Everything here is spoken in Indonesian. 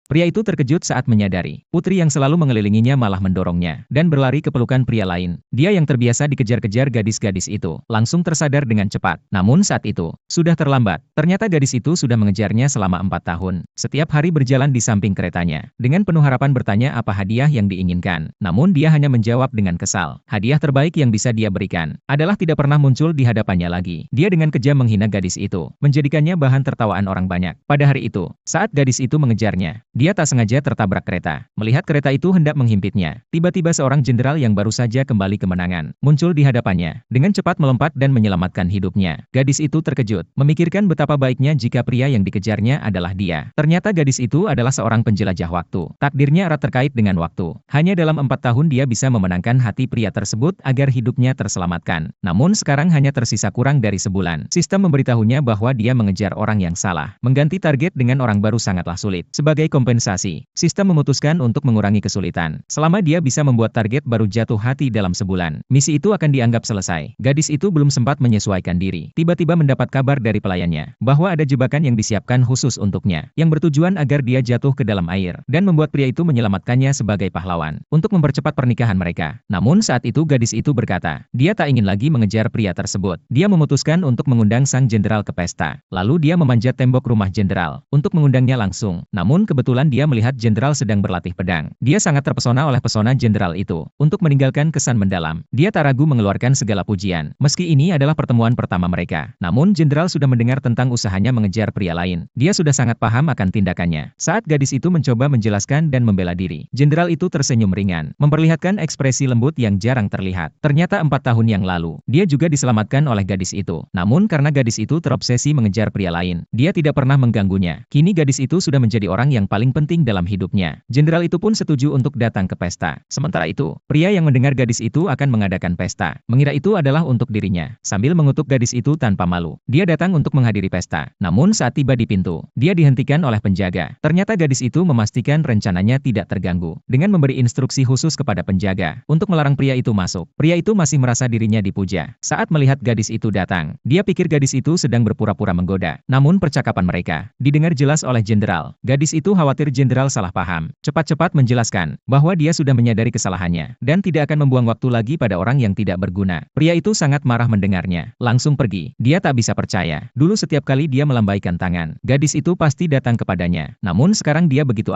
Pria itu terkejut saat menyadari, putri yang selalu mengelilinginya malah mendorongnya, dan berlari ke pelukan pria lain. Dia yang terbiasa dikejar-kejar gadis-gadis itu, langsung tersadar dengan cepat. Namun saat itu, sudah terlambat. Ternyata gadis itu sudah mengejarnya selama 4 tahun. Setiap hari berjalan di samping keretanya, dengan penuh harapan bertanya apa hadiah yang diinginkan. Namun dia hanya menjawab dengan kesal. Hadiah terbaik yang bisa dia berikan, adalah tidak pernah muncul di hadapannya lagi. Dia dengan kejam menghina gadis itu, menjadikannya bahan tertawaan orang banyak. Pada hari itu, saat gadis itu mengejarnya, dia tak sengaja tertabrak kereta. Melihat kereta itu hendak menghimpitnya, tiba-tiba seorang jenderal yang baru saja kembali kemenangan, muncul di hadapannya, dengan cepat melompat dan menyelamatkan hidupnya. Gadis itu terkejut, memikirkan betapa baiknya jika pria yang dikejarnya adalah dia. Ternyata gadis itu adalah seorang penjelajah waktu. Takdirnya erat terkait dengan waktu. Hanya dalam 4 tahun dia bisa memenangkan hati pria tersebut agar hidupnya terselamatkan. Namun sekarang hanya tersisa kurang dari sebulan. Sistem memberitahunya bahwa dia mengejar orang yang salah. Mengganti target dengan orang baru sangatlah sulit. Sebagai kompensasi, sistem memutuskan untuk mengurangi kesulitan. Selama dia bisa membuat target baru jatuh hati dalam sebulan, misi itu akan dianggap selesai. Gadis itu belum sempat menyesuaikan diri. Tiba-tiba mendapat kabar dari pelayannya, bahwa ada jebakan yang disiapkan khusus untuknya, yang bertujuan agar dia jatuh ke dalam air, dan membuat pria itu menyelamatkannya sebagai pahlawan, untuk mempercepat pernikahan mereka. Namun saat itu gadis itu berkata, dia tak ingin lagi mengejar pria tersebut. Dia memutuskan untuk mengundang sang jenderal ke pesta. Lalu dia memanjat tembok rumah jenderal, untuk mengundangnya langsung. Namun kebetulan dia melihat jenderal sedang berlatih pedang. Dia sangat terpesona oleh pesona jenderal itu. Untuk meninggalkan kesan mendalam, dia tak ragu mengeluarkan segala pujian. Meski ini adalah pertemuan pertama mereka, namun jenderal sudah mendengar tentang usahanya mengejar pria lain. Dia sudah sangat paham akan tindakannya. Saat gadis itu mencoba menjelaskan dan membela diri, jenderal itu tersenyum ringan, memperlihatkan ekspresi lembut yang jarang terlihat. Ternyata 4 tahun yang lalu, dia juga diselamatkan oleh gadis itu. Namun karena gadis itu terobsesi mengejar pria lain, dia tidak pernah mengganggunya. Kini gadis itu sudah menjadi orang yang paling penting dalam hidupnya. Jenderal itu pun setuju untuk datang ke pesta. Sementara itu, pria yang mendengar gadis itu akan mengadakan pesta, mengira itu adalah untuk dirinya. Sambil mengutuk gadis itu tanpa malu, dia datang untuk menghadiri pesta. Namun saat tiba di pintu, dia dihentikan oleh penjaga. Ternyata gadis itu memastikan rencananya tidak terganggu, dengan memberi instruksi khusus kepada penjaga, untuk melarang pria itu masuk. Pria itu masih merasa dirinya dipuja. Saat melihat gadis itu datang, dia pikir gadis itu sedang berpura-pura menggoda. Namun percakapan mereka didengar jelas oleh jenderal. Gadis itu khawatir jenderal salah paham. Cepat-cepat menjelaskan bahwa dia sudah menyadari kesalahannya dan tidak akan membuang waktu lagi pada orang yang tidak berguna. Pria itu sangat marah mendengarnya, langsung pergi. Dia tak bisa percaya. Dulu setiap kali dia melambaikan tangan, gadis itu pasti datang kepadanya. Namun sekarang dia begitu